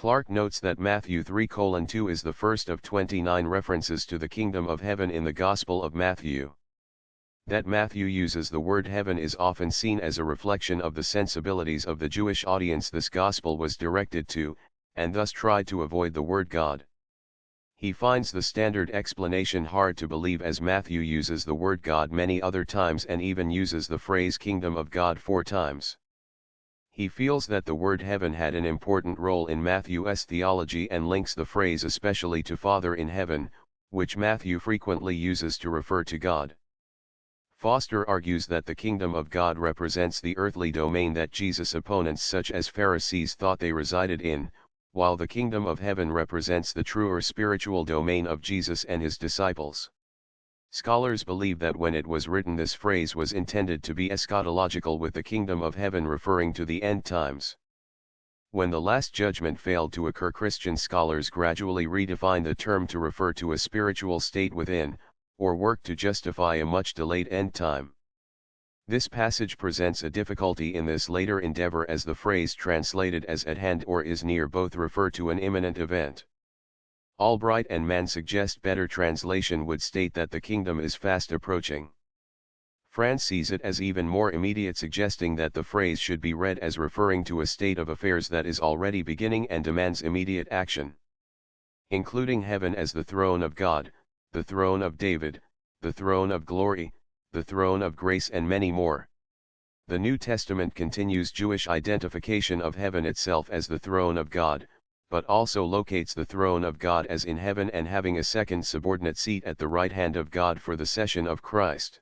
Clark notes that Matthew 3:2 is the first of 29 references to the kingdom of heaven in the Gospel of Matthew. That Matthew uses the word heaven is often seen as a reflection of the sensibilities of the Jewish audience this Gospel was directed to, and thus tried to avoid the word God. He finds the standard explanation hard to believe as Matthew uses the word God many other times and even uses the phrase kingdom of God 4 times. He feels that the word heaven had an important role in Matthew's theology and links the phrase especially to Father in heaven, which Matthew frequently uses to refer to God. Foster argues that the kingdom of God represents the earthly domain that Jesus' opponents such as Pharisees thought they resided in, while the kingdom of heaven represents the truer spiritual domain of Jesus and his disciples. Scholars believe that when it was written this phrase was intended to be eschatological, with the kingdom of heaven referring to the end times. When the Last Judgment failed to occur, Christian scholars gradually redefined the term to refer to a spiritual state within, or work to justify a much-delayed end time. This passage presents a difficulty in this later endeavor, as the phrase translated as at hand or is near both refer to an imminent event. Albright and Mann suggest better translation would state that the kingdom is fast approaching. France sees it as even more immediate, suggesting that the phrase should be read as referring to a state of affairs that is already beginning and demands immediate action. Including heaven as the throne of God, the throne of David, the throne of glory, the throne of grace, and many more. The New Testament continues Jewish identification of heaven itself as the throne of God, but also locates the throne of God as in heaven and having a second subordinate seat at the right hand of God for the session of Christ.